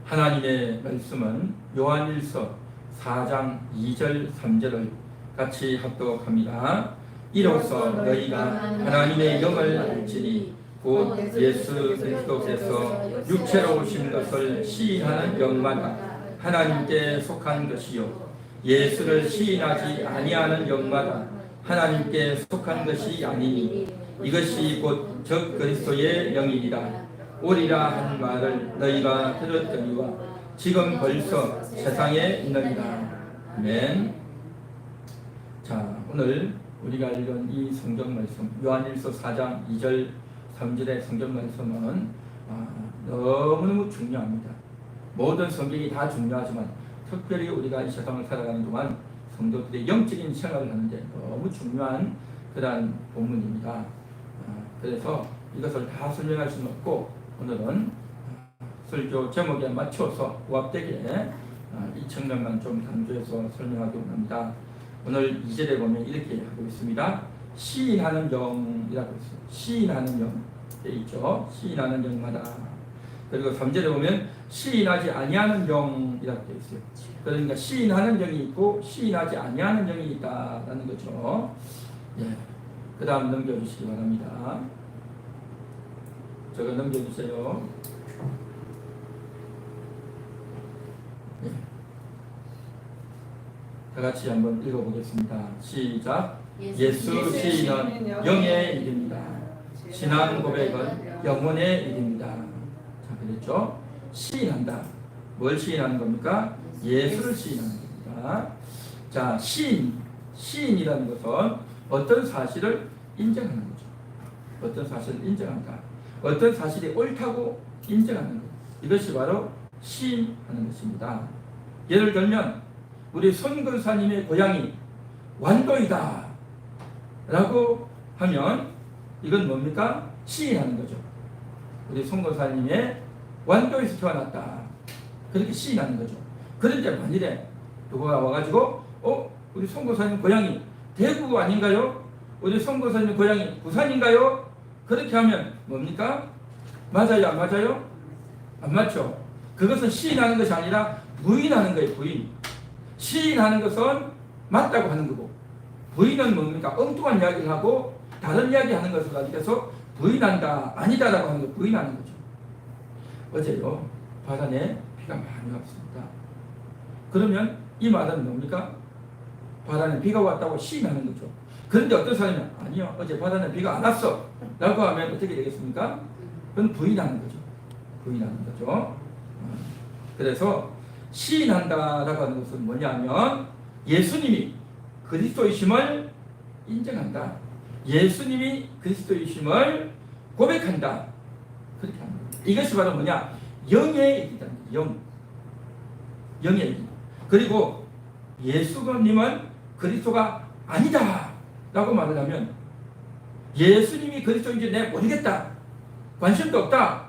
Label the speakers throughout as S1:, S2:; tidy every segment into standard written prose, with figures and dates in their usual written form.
S1: 하나님의 말씀은 요한일서 4장 2절 3절을 같이 합독합니다. 이로써 너희가 하나님의 영을 알지니 곧 예수 그리스도께서 육체로 오신 것을 시인하는 영마다 하나님께 속한 것이요 예수를 시인하지 아니하는 영마다 하나님께 속한 것이 아니니 이것이 곧 적 그리스도의 영이니라. 오리라 한 말을 너희가 들었더니와 지금 벌써 세상에 있느니라. 아멘. 자, 오늘 우리가 읽은 이 성경 말씀 요한일서 4장 2절 3절의 성경 말씀은 너무너무 중요합니다. 모든 성경이 다 중요하지만 특별히 우리가 이 세상을 살아가는 동안 성도들의 영적인 생활을 하는데 너무 중요한 그러한 본문입니다. 그래서 이것을 다 설명할 수는 없고 오늘은 설교 제목에 맞춰서 부합되게 이 측면만 좀 강조해서 설명하기 원합니다. 오늘 2절에 보면 이렇게 하고 있습니다. 시인하는 영이라고 있어요. 시인하는 영 되어 있죠. 시인하는 영마다. 그리고 3절에 보면 시인하지 아니하는 영이라고 되어 있어요. 그러니까 시인하는 영이 있고 시인하지 아니하는 영이 있다라는 거죠. 예. 그 다음 넘겨주시기 바랍니다. 저거 넘겨주세요. 예. 다 같이 한번 읽어보겠습니다. 시작. 예수 시인은 영의 일입니다. 신앙 고백은 영혼의 일입니다. 자, 그랬죠? 시인한다. 뭘 시인하는 겁니까? 예수를 시인하는 겁니다. 자, 시인이라는 것은 어떤 사실을 인정하는 거죠. 어떤 사실을 인정한다. 어떤 사실이 옳다고 인정하는 것. 이것이 바로 시인하는 것입니다. 예를 들면 우리 손근사님의 고향이 완도이다 라고 하면 이건 뭡니까? 시인하는 거죠. 우리 손근사님의 완도에서 태어났다. 그렇게 시인하는 거죠. 그런데 만일에 누가 와가지고 우리 손근사님 고향이 대구 아닌가요? 우리 손근사님 고향이 부산인가요? 그렇게 하면 뭡니까? 맞아요? 안 맞아요? 안 맞죠? 그것은 시인하는 것이 아니라 부인하는 거예요. 부인. 시인하는 것은 맞다고 하는 거고 부인은 뭡니까? 엉뚱한 이야기를 하고 다른 이야기 하는 것을 가지고서 부인한다, 아니다라고 하는 거 부인하는 거죠. 어제요 바다에 비가 많이 왔습니다. 그러면 이 말은 뭡니까? 바다에 비가 왔다고 시인하는 거죠. 그런데 어떤 사람이 아니요 어제 바다에 비가 안 왔어 라고 하면 어떻게 되겠습니까? 그건 부인하는 거죠. 부인하는 거죠. 그래서 시인한다라고 하는 것은 뭐냐면 예수님이 그리스도이심을 인정한다. 예수님이 그리스도이심을 고백한다. 그렇게 합니다. 이것이 바로 뭐냐? 영의 얘기다. 영의 얘기. 그리고 예수님은 그리스도가 아니다 라고 말을 하면 예수님이 그리스도인지 내가 모르겠다. 관심도 없다.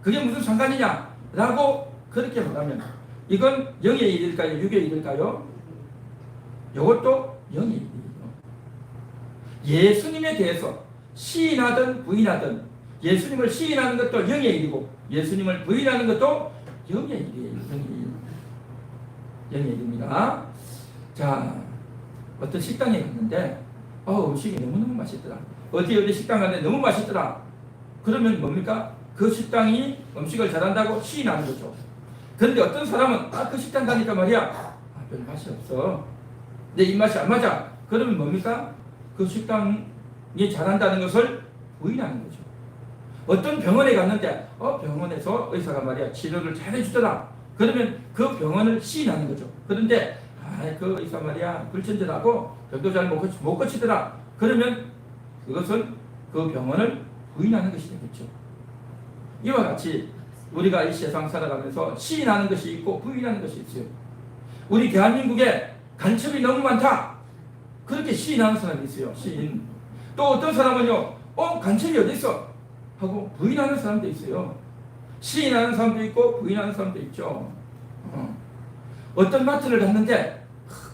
S1: 그게 무슨 상관이냐 라고 그렇게 말하면 이건 영의 일일까요? 육의 일일까요? 이것도 영의 일이에요. 예수님에 대해서 시인하든 부인하든 예수님을 시인하는 것도 영의 일이고 예수님을 부인하는 것도 영의 일이에요. 영의 일입니다. 자, 어떤 식당에 갔는데 음식이 너무너무 맛있더라. 어디 식당 갔는데 너무 맛있더라. 그러면 뭡니까? 그 식당이 음식을 잘한다고 시인하는 거죠. 그런데 어떤 사람은 그 식당 가니까 말이야 별 맛이 없어. 내 입맛이 안 맞아. 그러면 뭡니까? 그 식당이 잘한다는 것을 부인하는 거죠. 어떤 병원에 갔는데 병원에서 의사가 말이야 치료를 잘해주더라. 그러면 그 병원을 시인하는 거죠. 그런데 그 의사 말이야 불친절하고 병도 잘 못 고치더라. 그러면 그것은 그 병원을 부인하는 것이 되겠죠. 이와 같이 우리가 이 세상 살아가면서 시인하는 것이 있고 부인하는 것이 있어요. 우리 대한민국에 간첩이 너무 많다. 그렇게 시인하는 사람이 있어요. 시인. 또 어떤 사람은요 간첩이 어디 있어? 하고 부인하는 사람도 있어요. 시인하는 사람도 있고 부인하는 사람도 있죠. 어떤 마트를 갔는데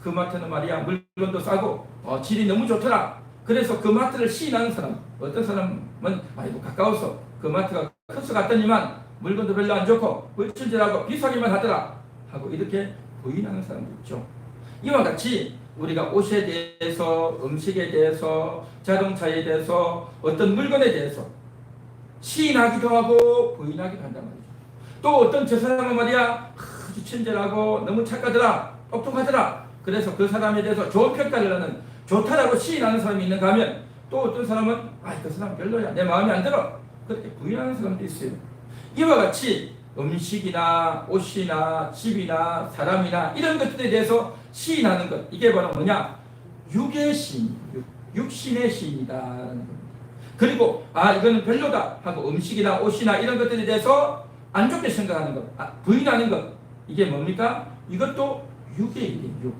S1: 그 마트는 말이야 물건도 싸고 질이 너무 좋더라. 그래서 그 마트를 시인하는 사람. 어떤 사람은 아이고 가까워서 그 마트가 커서 갔더니만 물건도 별로 안 좋고 불친절하고 비싸기만 하더라 하고 이렇게 부인하는 사람도 있죠. 이와 같이 우리가 옷에 대해서, 음식에 대해서, 자동차에 대해서, 어떤 물건에 대해서 시인하기도 하고 부인하기도 한단 말이죠. 또 어떤 저 사람은 말이야 아주 친절하고 너무 착하더라, 똑똑하더라, 그래서 그 사람에 대해서 좋은 평가를 하는, 좋다라고 시인하는 사람이 있는가 하면 또 어떤 사람은 그 사람 별로야, 내 마음에 안 들어, 그렇게 부인하는 사람도 있어요. 이와 같이 음식이나 옷이나 집이나 사람이나 이런 것들에 대해서 시인하는 것, 이게 바로 뭐냐? 육의 시인, 육신의 시인이다. 그리고 이거는 별로다 하고 음식이나 옷이나 이런 것들에 대해서 안 좋게 생각하는 것, 부인하는 것, 이게 뭡니까? 이것도 육의 일이에요.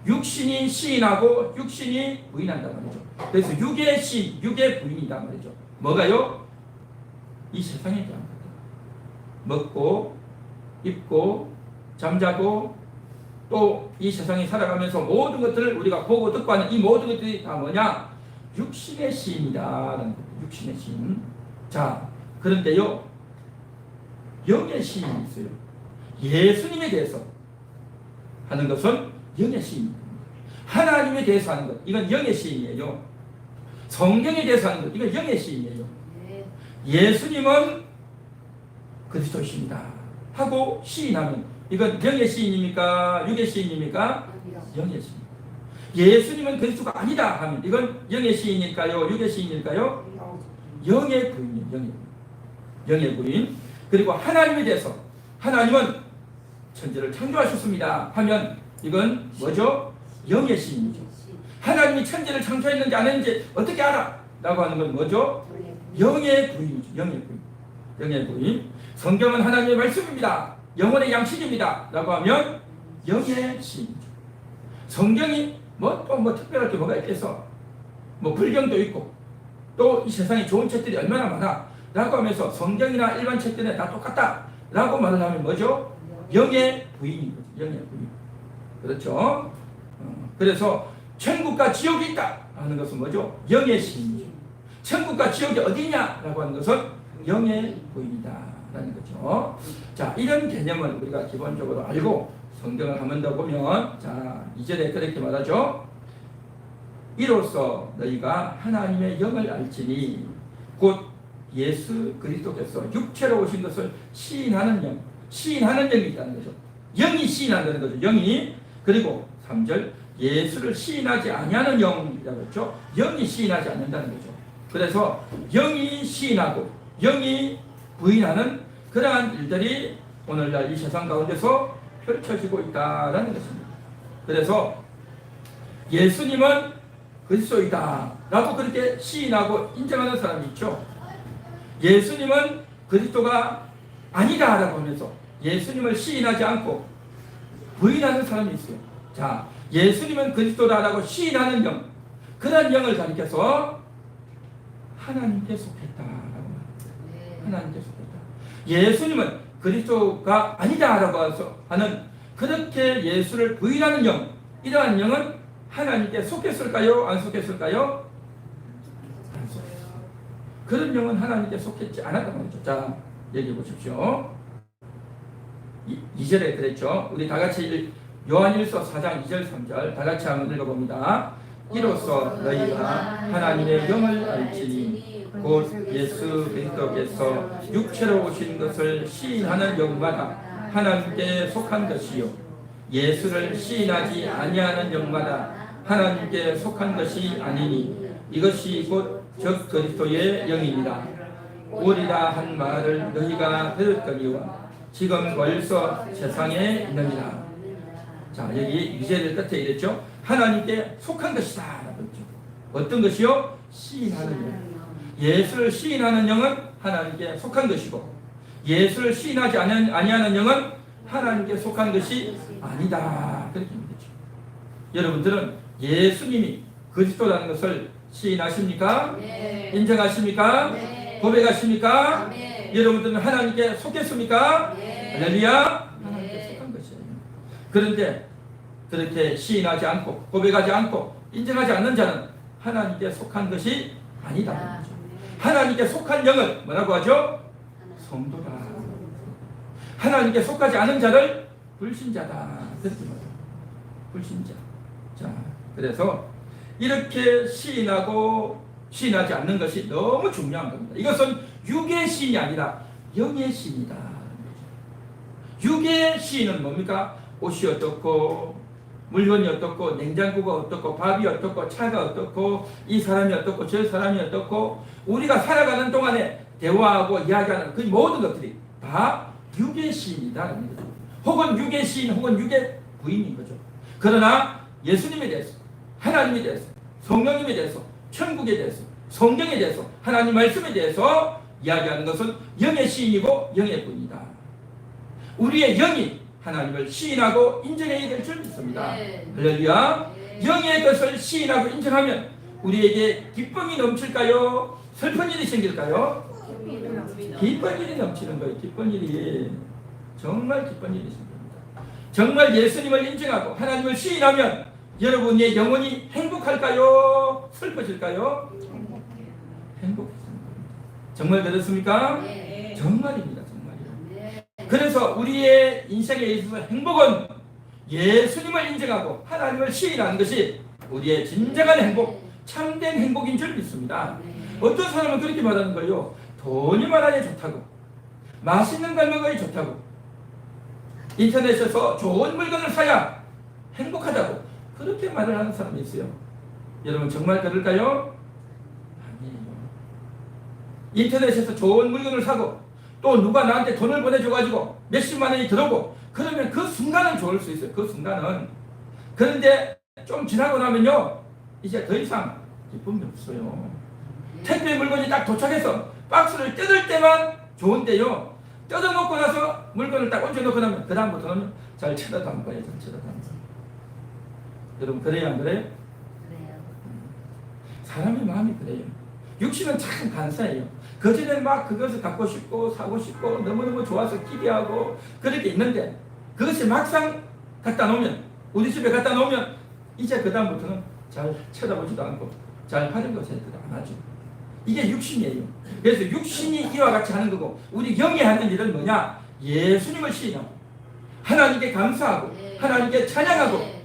S1: 육신이 시인하고 육신이 부인한단 말이죠. 그래서 육의 시인, 육의 부인이다 말이죠. 뭐가요? 이 세상에 대한 것. 먹고 입고 잠자고 또 이 세상에 살아가면서 모든 것들을 우리가 보고 듣고 하는 이 모든 것들이 다 뭐냐? 육신의 시인이다라는 거예요. 육신의 시인. 자, 그런데요, 영의 시인이 있어요. 예수님에 대해서 하는 것은 영의 시인입니다. 하나님에 대해서 하는 것, 이건 영의 시인이에요. 성경에 대해서 하는 것, 이건 영의 시인이에요. 예수님은 그리스도이십니다 하고 시인하면 이건 영의 시인입니까? 육의 시인입니까? 영의 시인. 예수님은 그리스도가 아니다 하면 이건 영의 시인일까요? 육의 시인일까요? 영의 부인이에요. 영의 부인. 영의 부인. 그리고 하나님에 대해서 하나님은 천지를 창조하셨습니다 하면 이건 뭐죠? 영의 시인이죠. 하나님이 천지를 창조했는지 안 했는지 어떻게 알아? 라고 하는 건 뭐죠? 영의 부인이죠. 영의 부인. 영의 부인. 성경은 하나님의 말씀입니다. 영혼의 양식입니다. 라고 하면 영의 시인이죠. 성경이 또 특별할 게 뭐가 있겠어? 불경도 있고 또 이 세상에 좋은 책들이 얼마나 많아 라고 하면서 성경이나 일반 책들은 다 똑같다 라고 말을 하면 뭐죠? 영의 부인인 거죠. 영의 부인. 그렇죠? 그래서 천국과 지옥이 있다 하는 것은 뭐죠? 영의 시인이죠. 천국과 지옥이 어디냐 라고 하는 것은 영의 부인이다 라는 거죠. 자, 이런 개념을 우리가 기본적으로 알고 성경을 한 번 더 보면, 자, 2절에 그렇게 말하죠. 이로써 너희가 하나님의 영을 알지니 곧 예수 그리스도께서 육체로 오신 것을 시인하는 영, 시인하는 영이 있다는 거죠. 영이 시인한다는 거죠. 영이. 그리고 3절 예수를 시인하지 아니하는 영이라고 했죠. 영이 시인하지 않는다는 거죠. 그래서 영이 시인하고 영이 부인하는 그러한 일들이 오늘날 이 세상 가운데서 펼쳐지고 있다는 것입니다. 그래서 예수님은 그리스도이다 라고 그렇게 시인하고 인정하는 사람이 있죠. 예수님은 그리스도가 아니다 라고 하면서 예수님을 시인하지 않고 부인하는 사람이 있어요. 자, 예수님은 그리스도다 라고 시인하는 영, 그런 영을 가리켜서 하나님께 속했다 라고 말합니다. 하나님께 속했다. 예수님은 그리스도가 아니다 라고 하는 그렇게 예수를 부인하는 영, 이러한 영은 하나님께 속했을까요? 안 속했을까요? 안 속했어요. 그런 영은 하나님께 속했지 않았단 말이죠. 자, 얘기해 보십시오. 2절에 그랬죠. 우리 다 같이 요한일서 4장 2절 3절 다 같이 한번 읽어봅니다. 이로써 너희가 하나님의 영을 알지니 곧 예수 그리스도께서 육체로 오신 것을 시인하는 영마다 하나님께 속한 것이요 예수를 시인하지 아니하는 영마다 하나님께 속한 것이 아니니 이것이 곧 적 그리스도의 영입니다. 오리라 한 말을 너희가 들었거니와 지금 벌써 세상에 있느니라. 자, 여기 2절 끝에 이랬죠. 하나님께 속한 것이다 라고 했죠. 어떤 것이요? 시인하는 영. 예수를 시인하는 영은 하나님께 속한 것이고 예수를 시인하지 아니하는 영은 하나님께 속한 것이 아니다. 그렇게 믿죠. 여러분들은 예수님이 그리스도라는 것을 시인하십니까?
S2: 네.
S1: 인정하십니까?
S2: 네.
S1: 고백하십니까?
S2: 네.
S1: 여러분들은 하나님께 속했습니까?
S2: 네.
S1: 할렐루야.
S2: 네.
S1: 하나님께 속한 것이에요. 그런데 그렇게 시인하지 않고 고백하지 않고 인정하지 않는 자는 하나님께 속한 것이 아니다. 하나님께 속한 영을 뭐라고 하죠? 성도다. 하나님께 속하지 않은 자를 불신자다. 그렇게 말해요. 불신자. 자, 그래서 이렇게 시인하고 시인하지 않는 것이 너무 중요한 겁니다. 이것은 육의 시인이 아니라 영의 시인이다. 육의 시인은 뭡니까? 옷이 어떻고 물건이 어떻고 냉장고가 어떻고 밥이 어떻고 차가 어떻고 이 사람이 어떻고 저 사람이 어떻고 우리가 살아가는 동안에 대화하고 이야기하는 그 모든 것들이 다 육의 시인이다. 혹은 육의 시인 혹은 육의 부인인 거죠. 그러나 예수님에 대해서 하나님에 대해서 성령님에 대해서 천국에 대해서 성경에 대해서 하나님 말씀에 대해서 이야기하는 것은 영의 시인이고 영의 부인이다. 우리의 영이 하나님을 시인하고 인정해야 될 줄 믿습니다. 할렐루야. 영의 것을 시인하고 인정하면 우리에게 기쁨이 넘칠까요? 슬픈 일이 생길까요? 기쁜 일이 넘치는 거예요. 기쁜 일이 정말 기쁜 일이 생깁니다. 정말 예수님을 인정하고 하나님을 시인하면 여러분의 영혼이 행복할까요? 슬퍼질까요? 행복해집니다. 정말 그렇습니까?
S2: 네.
S1: 정말입니다. 정말이요. 그래서 우리의 인생에 있어서 행복은 예수님을 인정하고 하나님을 시인하는 것이 우리의 진정한 행복, 참된 행복인 줄 믿습니다. 어떤 사람은 그렇게 말하는 거예요. 돈이 많아야 좋다고, 맛있는 걸 먹어야 좋다고, 인터넷에서 좋은 물건을 사야 행복하다고 그렇게 말을 하는 사람이 있어요. 여러분 정말 그럴까요? 아니에요. 인터넷에서 좋은 물건을 사고 또 누가 나한테 돈을 보내줘가지고 몇십만 원이 들어오고 그러면 그 순간은 좋을 수 있어요. 그 순간은. 그런데 좀 지나고 나면요 이제 더 이상 기쁨이 없어요. 택배 물건이 딱 도착해서 박스를 뜯을 때만 좋은데요, 뜯어놓고 나서 물건을 딱 얹어놓고 나면 그 다음부터는 잘 쳐다도 안 봐요. 잘 쳐다도 안 봐요. 여러분 그래요 안 그래요?
S2: 그래요.
S1: 사람의 마음이 그래요. 육신은 참 간사해요. 그전에 막 그것을 갖고 싶고 사고 싶고 너무너무 좋아서 기대하고 그렇게 있는데 그것이 막상 갖다 놓으면, 우리 집에 갖다 놓으면 이제 그 다음부터는 잘 쳐다보지도 않고 잘 하는 것을 안 하죠. 이게 육신이에요. 그래서 육신이 이와 같이 하는 거고 우리 영이 하는 일은 뭐냐? 예수님을 시인하고 하나님께 감사하고 하나님께 찬양하고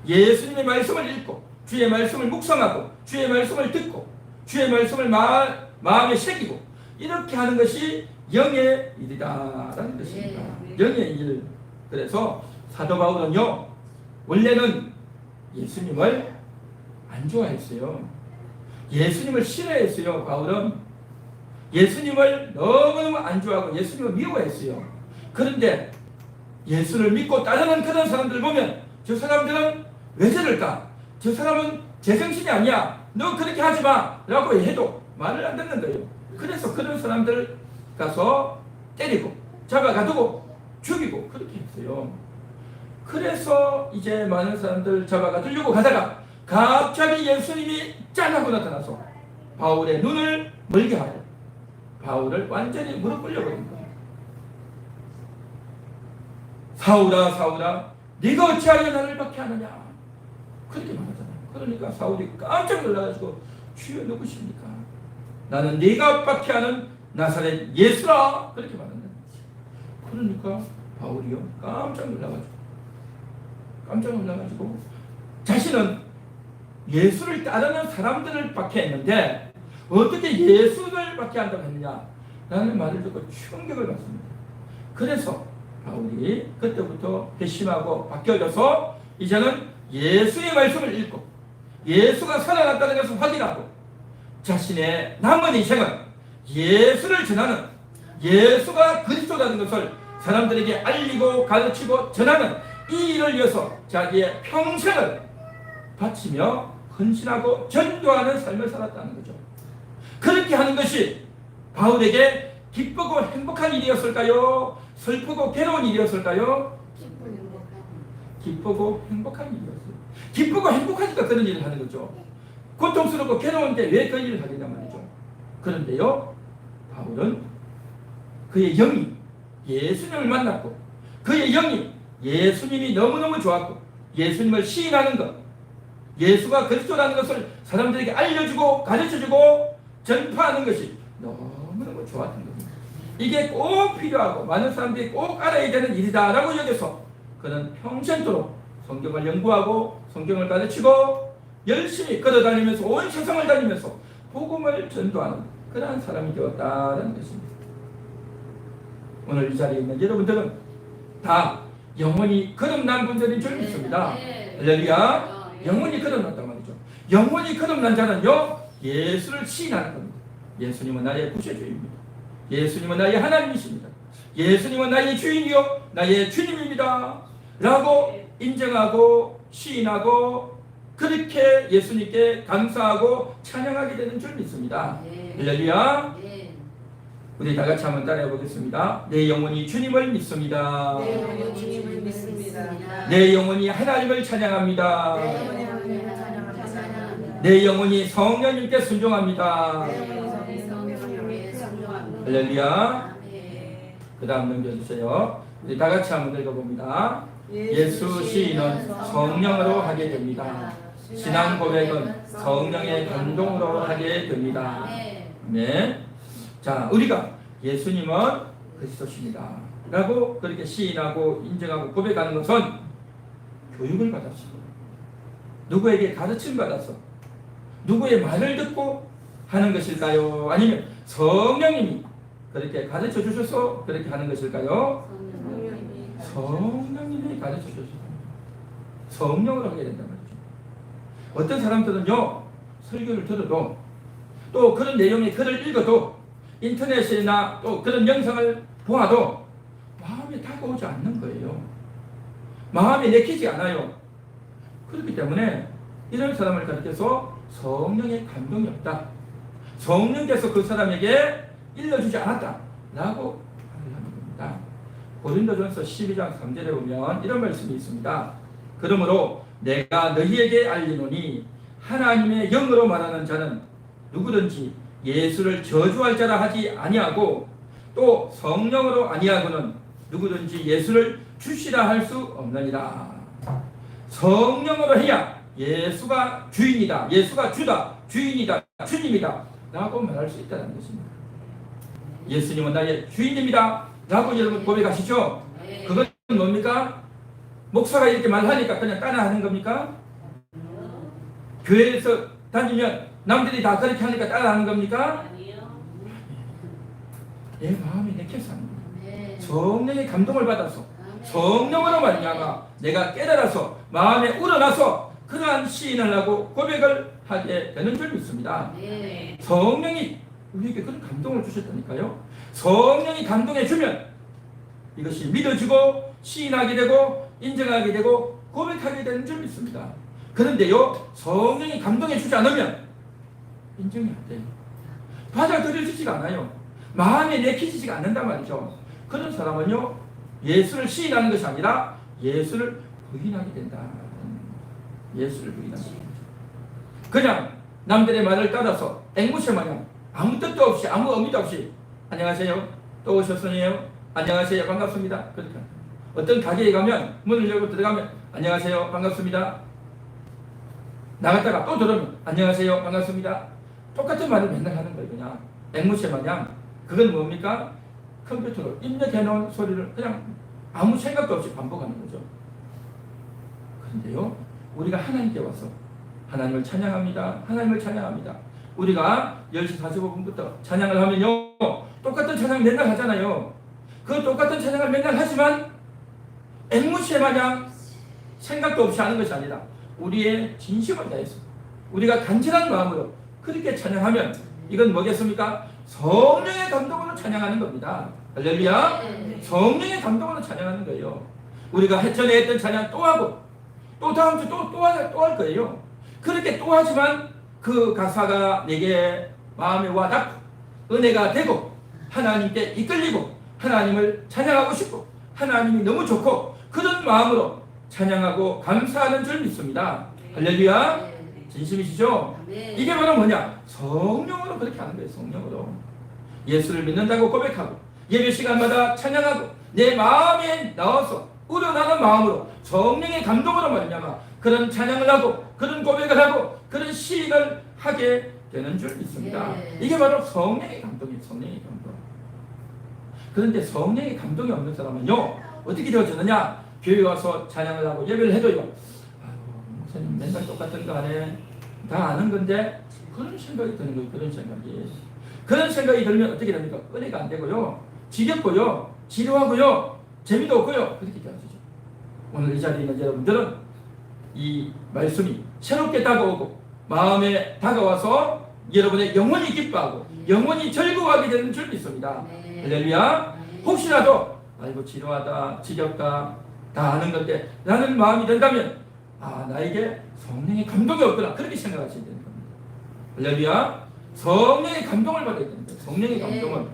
S1: 예수님의 말씀을 읽고 주의 말씀을 묵상하고 주의 말씀을 듣고 주의 말씀을 마음에 새기고 이렇게 하는 것이 영의 일이다라는 것입니다. 영의 일. 그래서 사도 바울은요 원래는 예수님을 안 좋아했어요. 예수님을 싫어했어요. 바울은 예수님을 너무너무 안 좋아하고 예수님을 미워했어요. 그런데 예수를 믿고 따르는 그런 사람들 보면 저 사람들은 왜 저럴까? 저 사람은 제정신이 아니야. 너 그렇게 하지 마 라고 해도 말을 안 듣는 거예요. 그래서 그런 사람들 가서 때리고 잡아가두고 죽이고 그렇게 했어요. 그래서 이제 많은 사람들 잡아가두려고 가다가 갑자기 예수님이 짠 하고 나타나서 바울의 눈을 멀게 하고 바울을 완전히 무릎 꿇려버린 거예요. 사울아 사울아 네가 어찌하여 나를 박해하느냐 그렇게 말하잖아요. 그러니까 사울이 깜짝 놀라가지고 주여 누구십니까? 나는 네가 박해하는 나사렛 예수라 그렇게 말한다. 그러니까 바울이요 깜짝 놀라가지고 자신은 예수를 따르는 사람들을 박해했는데 어떻게 예수를 박해한다고 했느냐 라는 말을 듣고 충격을 받습니다. 그래서 바울이 그때부터 회심하고 바뀌어져서 이제는 예수의 말씀을 읽고 예수가 살아났다는 것을 확인하고 자신의 남은 인생은 예수를 전하는, 예수가 그리스도라는 것을 사람들에게 알리고 가르치고 전하는 이 일을 위해서 자기의 평생을 바치며 헌신하고 전도하는 삶을 살았다는 거죠. 그렇게 하는 것이 바울에게 기쁘고 행복한 일이었을까요? 슬프고 괴로운 일이었을까요? 기쁘고 행복한 일이었어요. 기쁘고 행복하니까 그런 일을 하는 거죠. 고통스럽고 괴로운데 왜 그 일을 하느냐 말이죠. 그런데요 바울은 그의 영이 예수님을 만났고 그의 영이 예수님이 너무너무 좋았고 예수님을 시인하는 것, 예수가 그리스도라는 것을 사람들에게 알려주고 가르쳐주고 전파하는 것이 너무너무 좋았던 겁니다. 이게 꼭 필요하고 많은 사람들이 꼭 알아야 되는 일이다라고 여겨서 그는 평생도록 성경을 연구하고 성경을 가르치고 열심히 걸어다니면서 온 세상을 다니면서 복음을 전도하는 그러한 사람이 되었다는 것입니다. 오늘 이 자리에 있는 여러분들은 다 영원히 거듭난 분들인 줄 믿습니다. 할렐루야. 영원히 거듭났단 말이죠. 영원히 거듭난 자는요, 예수를 시인하는 겁니다. 예수님은 나의 구세주입니다. 예수님은 나의 하나님이십니다. 예수님은 나의 주인이요 나의 주님입니다 라고 인정하고 시인하고 그렇게 예수님께 감사하고 찬양하게 되는 줄 믿습니다. 할렐루야. 우리 다 같이 한번 따라해 보겠습니다. 내 영혼이 주님을 믿습니다.
S2: 내 영혼이 주님을 믿습니다.
S1: 내 영혼이 하나님을 찬양합니다.
S2: 내 영혼이 하나님을 찬양합니다.
S1: 내 영혼이 성령님께 순종합니다.
S2: 내 영혼이 성령님께 순종합니다.
S1: 할렐루야. 그 다음 넘겨주세요. 우리 다 같이 한번 읽어봅니다. 예수 시인은 성령으로 하게 됩니다. 신앙 고백은 성령의 감동으로 하게 됩니다. 네. 자, 우리가 예수님은 그리스도십니다 라고 그렇게 시인하고 인정하고 고백하는 것은 교육을 받았어. 누구에게 가르침 받았어. 누구의 말을 듣고 하는 것일까요? 아니면 성령님이 그렇게 가르쳐 주셔서 그렇게 하는 것일까요? 성령님이 가르쳐 주셔서 성령으로 하게 된단 말이죠. 어떤 사람들은요, 설교를 들어도 또 그런 내용의 글을 읽어도 인터넷이나 또 그런 영상을 보아도 마음에 다가오지 않는 거예요. 마음에 내키지 않아요. 그렇기 때문에 이런 사람을 가르쳐서 성령의 감동이 없다. 성령께서 그 사람에게 일러주지 않았다 라고 말을 하는 겁니다. 고린도전서 12장 3절에 보면 이런 말씀이 있습니다. 그러므로 내가 너희에게 알리노니 하나님의 영으로 말하는 자는 누구든지 예수를 저주할 자라 하지 아니하고 또 성령으로 아니하고는 누구든지 예수를 주시라 할 수 없느니라. 성령으로 해야 예수가 주인이다, 예수가 주다, 주인이다, 주님이다 라고 말할 수 있다는 것입니다. 예수님은 나의 주인입니다 라고 여러분 고백하시죠? 그건 뭡니까? 목사가 이렇게 말하니까 그냥 따라하는 겁니까? 교회에서 다니면 남들이 다 그렇게 하니까 따라하는 겁니까? 내 마음이 내켜서 하는 거예요. 성령의 감동을 받아서 성령으로 말미암아 내가 깨달아서 마음에 우러나서 그러한 시인을 하고 고백을 하게 되는 줄 믿습니다. 성령이 우리에게 그런 감동을 주셨다니까요. 성령이 감동해 주면 이것이 믿어지고 시인하게 되고 인정하게 되고 고백하게 되는 줄 믿습니다. 그런데요, 성령이 감동해 주지 않으면 인정이 안 돼요. 받아들여지지가 않아요. 마음에 내키지가 않는단 말이죠. 그런 사람은요, 예수를 시인하는 것이 아니라 예수를 부인하게 된다. 예수를 부인하게 된다. 그냥 남들의 말을 따라서 앵무새 마냥 아무 뜻도 없이 아무 의미도 없이 안녕하세요, 또 오셨으니요, 안녕하세요, 반갑습니다. 그렇게 어떤 가게에 가면 문을 열고 들어가면 안녕하세요, 반갑습니다. 나갔다가 또 들어오면 안녕하세요, 반갑습니다. 똑같은 말을 맨날 하는 거예요. 그냥 앵무새 마냥. 그건 뭡니까? 컴퓨터로 입력해 놓은 소리를 그냥 아무 생각도 없이 반복하는 거죠. 그런데요, 우리가 하나님께 와서 하나님을 찬양합니다, 하나님을 찬양합니다. 우리가 10시 45분부터 찬양을 하면요, 똑같은 찬양 맨날 하잖아요. 그 똑같은 찬양을 맨날 하지만 앵무새 마냥 생각도 없이 하는 것이 아니라 우리의 진심을 다해서 우리가 간절한 마음으로 그렇게 찬양하면 이건 뭐겠습니까? 성령의 감동으로 찬양하는 겁니다. 할렐루야. 성령의 감동으로 찬양하는 거예요. 우리가 전에 했던 찬양 또 하고 또 다음 주 또 할 거예요. 그렇게 또 하지만 그 가사가 내게 마음에 와닿고 은혜가 되고 하나님께 이끌리고 하나님을 찬양하고 싶고 하나님이 너무 좋고 그런 마음으로 찬양하고 감사하는 줄 믿습니다. 할렐루야. 진심이시죠? 이게 바로 뭐냐? 성령으로 그렇게 하는 거예요. 성령으로 예수를 믿는다고 고백하고 예배 시간마다 찬양하고 내 마음에 나와서 우러나는 마음으로 성령의 감동으로 말미암아 그런 찬양을 하고 그런 고백을 하고 그런 시인을 하게 되는 줄 믿습니다. 이게 바로 성령의 감동이에요. 성령의 감동. 그런데 성령의 감동이 없는 사람은요, 어떻게 되어지느냐? 교회 와서 찬양을 하고 예배를 해도요, 목사님 맨날 똑같은 거 하네. 다 아는 건데, 그런 생각이 드는 거예요. 그런 생각이 들면 어떻게 됩니까? 은혜가 안 되고요, 지겹고요, 지루하고요, 재미도 없고요, 그렇게 되어지죠. 오늘 이 자리에 있는 여러분들은 이 말씀이 새롭게 다가오고 마음에 다가와서 여러분의 영혼이 기뻐하고 영혼이 즐거워하게 되는 줄 믿습니다. 할렐루야. 혹시라도 아이고 지루하다, 지겹다, 다 아는 건데 라는 마음이 든다면 나에게 성령의 감동이 없구나, 그렇게 생각하셔야 되는 겁니다. 할렐루야. 성령의 감동을 받아야 됩니다. 성령의 감동은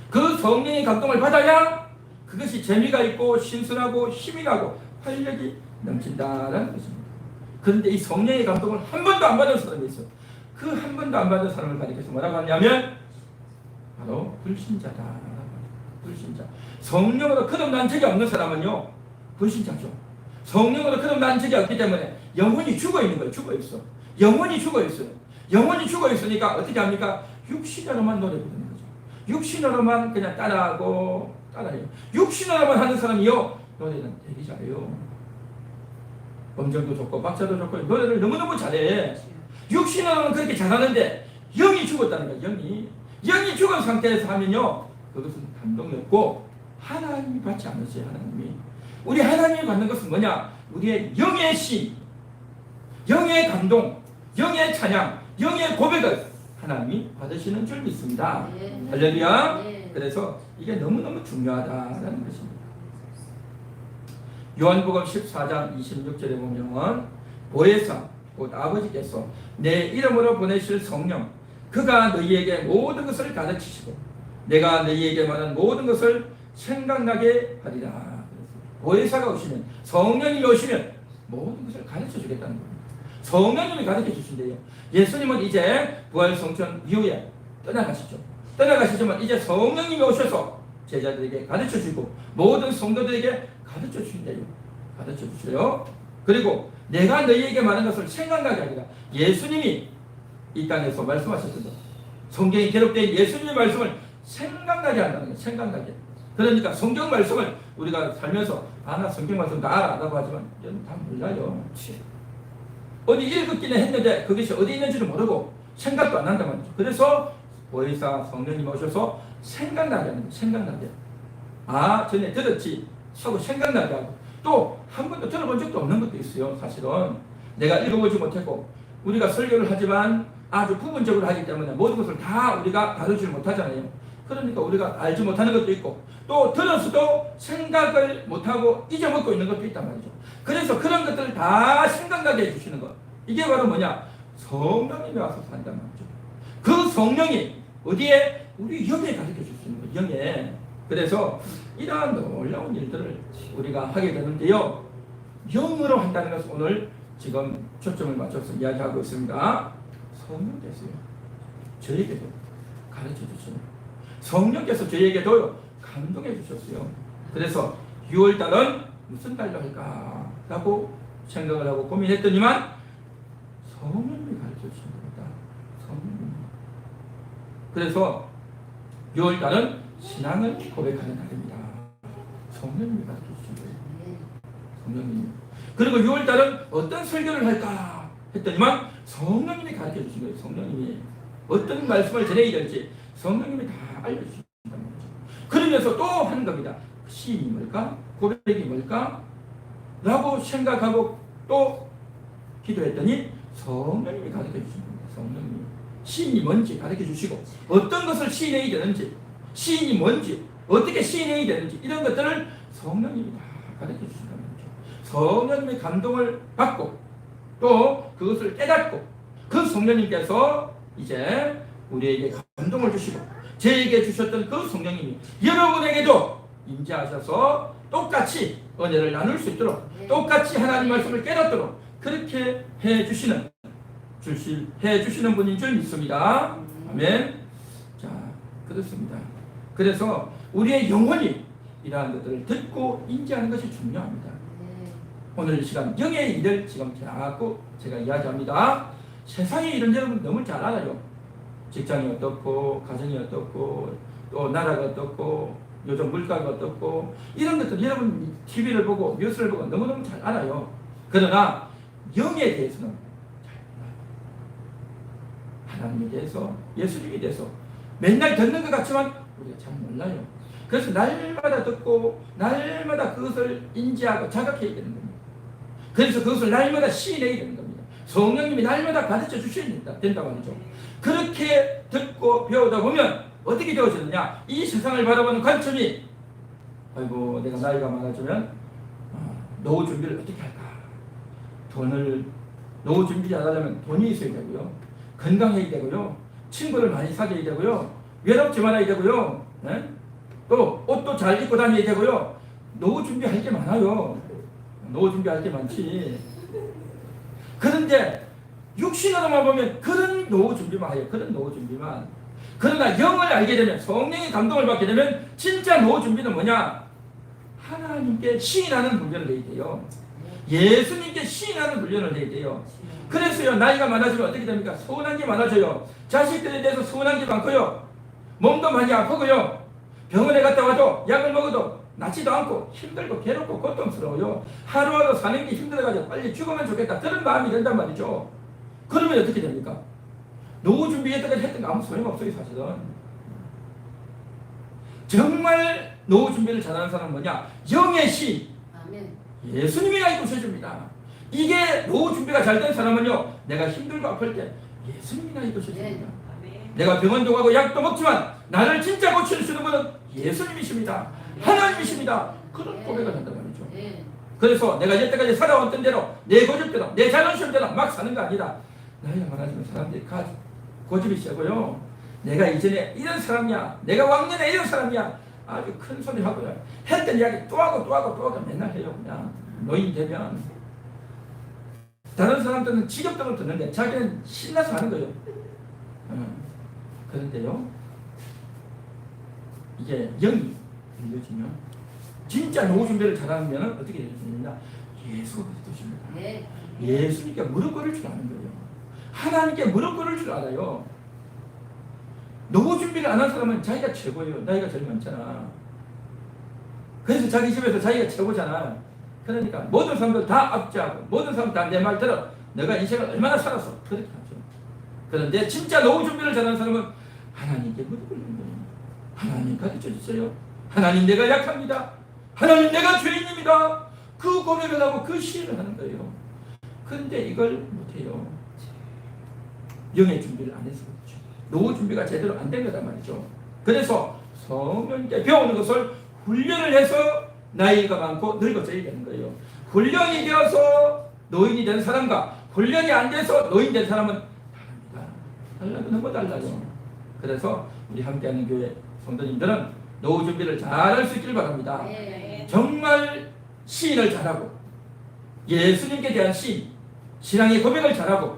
S1: 그 성령의 감동을 받아야 그것이 재미가 있고 신선하고 힘이 나고 활력이 넘친다라는 것입니다. 그런데 이 성령의 감동을 한 번도 안 받은 사람이 있어요. 그 한 번도 안 받은 사람을 가리켜서 뭐라고 하냐면 바로 불신자다. 불신자. 성령으로 거듭난 적이 없는 사람은요, 불신자죠. 성령으로 거듭난 적이 없기 때문에 영혼이 죽어 있는 거예요. 죽어 있어. 영혼이 죽어 있어요. 영혼이 죽어 있으니까 어떻게 합니까? 육신으로만 노래 부르는 거죠. 육신으로만 그냥 따라해요. 육신으로만 하는 사람이요, 노래는 되게 잘해요. 음정도 좋고 박자도 좋고 노래를 너무너무 잘해. 육신으로는 그렇게 잘하는데 영이 죽었다는 거예요. 영이 죽은 상태에서 하면요, 그것은 감동이 없고 하나님이 받지 않으세요. 하나님이. 우리 하나님이 받는 것은 뭐냐? 우리의 영의 신, 영의 감동, 영의 찬양, 영의 고백을 하나님이 받으시는 줄 믿습니다. 할렐루야. 그래서 이게 너무너무 중요하다는 것입니다. 요한복음 14장 26절에 보면 보혜사 곧 아버지께서 내 이름으로 보내실 성령, 그가 너희에게 모든 것을 가르치시고 내가 너희에게 말한 모든 것을 생각나게 하리라. 보혜사가 오시면, 성령님이 오시면 모든 것을 가르쳐 주겠다는 겁니다. 성령님이 가르쳐 주신대요. 예수님은 이제 부활성천 이후에 떠나가시지만 이제 성령님이 오셔서 제자들에게 가르쳐 주고 모든 성도들에게 가르쳐 주신대요. 가르쳐 주셔요. 그리고 내가 너희에게 말한 것을 생각나게 하리라. 예수님이 이 땅에서 말씀하셨거든. 성경에 기록된 예수님의 말씀을 생각나게 한다는 거예요. 생각나게. 그러니까 성경 말씀을 우리가 살면서 나 성경 말씀 다 알아 라고 하지만 여러분 다 몰라요. 어디 읽었기는 했는데 그것이 어디 있는지를 모르고 생각도 안 한단 말이죠. 그래서 보혜사 성령님 오셔서 생각나게 하는 거예요. 생각나게. 전에 들었지 하고 생각나게 하고, 또 한 번도 들어본 적도 없는 것도 있어요. 사실은 내가 읽어보지 못했고 우리가 설교를 하지만 아주 부분적으로 하기 때문에 모든 것을 다 우리가 다루지 못하잖아요. 그러니까 우리가 알지 못하는 것도 있고 또 들었어도 생각을 못하고 잊어먹고 있는 것도 있단 말이죠. 그래서 그런 것들을 다 생각나게 해주시는 것, 이게 바로 뭐냐? 성령님이 와서 산단 말이죠. 그 성령이 어디에? 우리 영에 가르쳐 주시는 거예요. 영에. 그래서 이러한 놀라운 일들을 우리가 하게 되는데요, 영으로 한다는 것은 오늘 지금 초점을 맞춰서 이야기하고 있습니다. 성령께서요, 저에게도 가르쳐 주시는, 성령께서 저에게도 감동해 주셨어요. 그래서 6월달은 무슨 달로 할까 라고 생각을 하고 고민했더니만 성령님이 가르쳐 주신 겁니다. 성령님. 그래서 6월달은 신앙을 고백하는 날입니다. 성령님이 가르쳐 주신 거예요. 성령님. 그리고 6월달은 어떤 설교를 할까 했더니만 성령님이 가르쳐 주신 거예요. 성령님이 어떤 말씀을 전해야 될지 성령님이 다 알려주신단 말이죠. 그러면서 또 하는 겁니다. 시인이 뭘까? 고백이 뭘까? 라고 생각하고 또 기도했더니 성령님이 가르쳐 주신 겁니다. 성령님이. 시인이 뭔지 가르쳐 주시고 어떤 것을 시인해야 되는지, 시인이 뭔지, 어떻게 시인해야 되는지 이런 것들을 성령님이 다 가르쳐 주신단 말이죠. 성령님의 감동을 받고 또 그것을 깨닫고 그 성령님께서 이제 우리에게 감동을 주시고 저에게 주셨던 그 성령님이 여러분에게도 임재하셔서 똑같이 은혜를 나눌 수 있도록, 똑같이 하나님 말씀을 깨닫도록 그렇게 해주시는 분인 줄 믿습니다. 아멘. 자, 그렇습니다. 그래서 우리의 영혼이 이러한 것들을 듣고 인지하는 것이 중요합니다. 오늘 이 시간 영의 일을 지금 자꾸 제가 이야기합니다. 세상의 일은 여러분 너무 잘 알아요. 직장이 어떻고, 가정이 어떻고, 또 나라가 어떻고, 요즘 물가가 어떻고 이런 것들 여러분 TV를 보고 뉴스를 보고 너무너무 잘 알아요. 그러나 영에 대해서는 잘 몰라요. 하나님에 대해서, 예수님에 대해서 맨날 듣는 것 같지만 우리가 잘 몰라요. 그래서 날마다 듣고 날마다 그것을 인지하고 자각해야 되는 겁니다. 그래서 그것을 날마다 시인해야 되는 겁니다. 성령님이 날마다 가르쳐 주셔야 된다고 하죠. 그렇게 듣고 배우다 보면 어떻게 되어지느냐, 이 세상을 바라보는 관점이, 아이고 내가 나이가 많아지면 노후 준비를 어떻게 할까. 노후 준비 하려면 돈이 있어야 되고요, 건강해야 되고요, 친구를 많이 사귀어야 되고요, 외롭지 말아야 되고요, 네? 또 옷도 잘 입고 다녀야 되고요. 노후 준비할 게 많아요. 노후 준비할 게 많지. 그런데 육신으로만 보면 그런 노후 준비만 해요. 그런 노후 준비만. 그러나 영을 알게 되면, 성령의 감동을 받게 되면 진짜 노후 준비는 뭐냐? 하나님께 시인하는 훈련을 해야 돼요. 예수님께 시인하는 훈련을 해야 돼요. 그래서요, 나이가 많아지면 어떻게 됩니까? 서운한 게 많아져요. 자식들에 대해서 서운한 게 많고요, 몸도 많이 아프고요, 병원에 갔다 와도 약을 먹어도 낫지도 않고 힘들고 괴롭고 고통스러워요. 하루하루 사는 게 힘들어가지고 빨리 죽으면 좋겠다, 그런 마음이 든단 말이죠. 그러면 어떻게 됩니까? 노후 준비했다가 했던 거 아무 소용없어요. 사실은 정말 노후 준비를 잘하는 사람은 뭐냐? 영의 시,
S2: 아멘.
S1: 예수님이 알고 있어줍니다. 이게 노후 준비가 잘 된 사람은요, 내가 힘들고 아플 때 예수님이 알고 있어줍니다. 내가 병원도 가고 약도 먹지만 나를 진짜 고쳐주시는 분은 예수님이십니다. 하나님이십니다. 그런 고백을 한단 말이죠. 그래서 내가 여태까지 살아왔던 대로, 내 고집대로, 내 자존심대로 막 사는 거 아니라, 나이가 많아지면 사람들이 고집이 세고요, 내가 이전에 이런 사람이야, 내가 왕년에 이런 사람이야, 아주 큰 소리 하고요, 했던 이야기 또 하고 또 하고 또 하고 맨날 해요. 그냥 노인 되면 다른 사람들은 지겹다고 듣는데 자기는 신나서 하는 거예요. 그런데요, 이게 영이 들려지면, 진짜 노후 준비를 잘하면 어떻게 되느냐? 예수가 그리스도십니다.
S2: 네.
S1: 예수님께 무릎 꿇을 줄 아는 거예요. 하나님께 무릎 꿇을 줄 알아요. 노후 준비를 안 한 사람은 자기가 최고예요. 나이가 제일 많잖아. 그래서 자기 집에서 자기가 최고잖아. 그러니까 모든 사람들 다 압제하고, 모든 사람 다 내 말 들어, 너가 인생을 얼마나 살았어, 그렇게 하죠. 그런데 진짜 노후 준비를 잘하는 사람은 하나님께 무릎 꿇는 거예요. 하나님 가르쳐 주세요. 하나님 내가 약합니다. 하나님 내가 죄인입니다. 그 고백을 하고 그 시를 하는 거예요. 그런데 이걸 못해요. 영의 준비를 안 해서 그렇죠. 노후 준비가 제대로 안 된 거단 말이죠. 그래서 성령께 배우는 것을 훈련을 해서 나이가 많고 늙어져야 되는 거예요. 훈련이 되어서 노인이 된 사람과 훈련이 안 돼서 노인 된 사람은 다릅니다. 달라도 너무 달라요. 그래서 우리 함께하는 교회 성도님들은 노후 준비를 잘할 수 있길 바랍니다. 정말 시인을 잘하고, 예수님께 대한 시인, 신앙의 고백을 잘하고,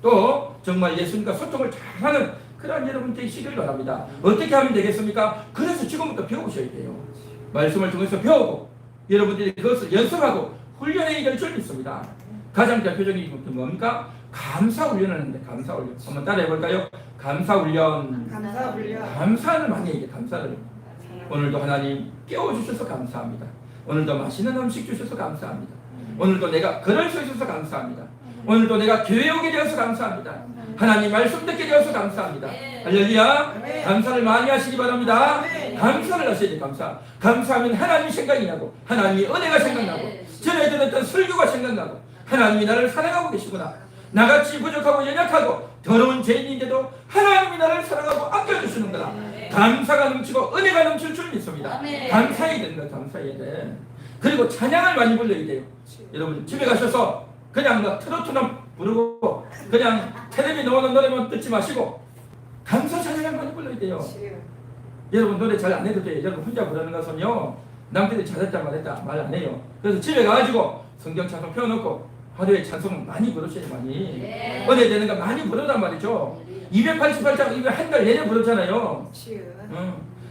S1: 또 정말 예수님과 소통을 잘하는 그러한 여러분 되시길 바랍니다. 어떻게 하면 되겠습니까? 그래서 지금부터 배우셔야 돼요. 말씀을 통해서 배우고, 여러분들이 그것을 연습하고 훈련해야 될 줄이 있습니다. 가장 대표적인 것도 뭡니까? 감사훈련을 하는데, 감사훈련 한번 따라해볼까요? 감사훈련. 감사를 많이 해야 돼요. 감사를. 오늘도 하나님 깨워주셔서 감사합니다. 오늘도 맛있는 음식 주셔서 감사합니다. 오늘도 내가 걸을 수 있어서 감사합니다. 오늘도 내가 교회 오게 되어서 감사합니다. 하나님 말씀 듣게 되어서 감사합니다. 할렐루야. 감사를 많이 하시기 바랍니다. 감사를 하셔야 돼요. 감사하면 하나님 생각이 나고, 하나님의 은혜가 생각나고, 전에 들었던 설교가 생각나고, 하나님이 나를 사랑하고 계시구나, 나같이 부족하고 연약하고 더러운 죄인인데도 하나님이 나를 사랑하고 아껴주시는구나, 감사가 넘치고 은혜가 넘칠 줄 믿습니다. 감사해야 된다. 감사해야 돼. 그리고 찬양을 많이 불러야 돼요. 여러분 집에 가셔서 그냥 뭐 트로트나 부르고 그냥 텔레비 나오는 노래만 듣지 마시고 감사 찬양을 많이 불러야 돼요. 여러분 노래 잘 안 해도 돼요. 여러분 혼자 부르는 것은요, 남들이 잘했다 말했다 말 안 해요. 그래서 집에 가가지고 성경 찬송 펴놓고 하루에 찬송 많이 부르셔야 많이. 은혜 되는 거 많이 부르단 말이죠. 288장 이거 한 달 내내 부르잖아요.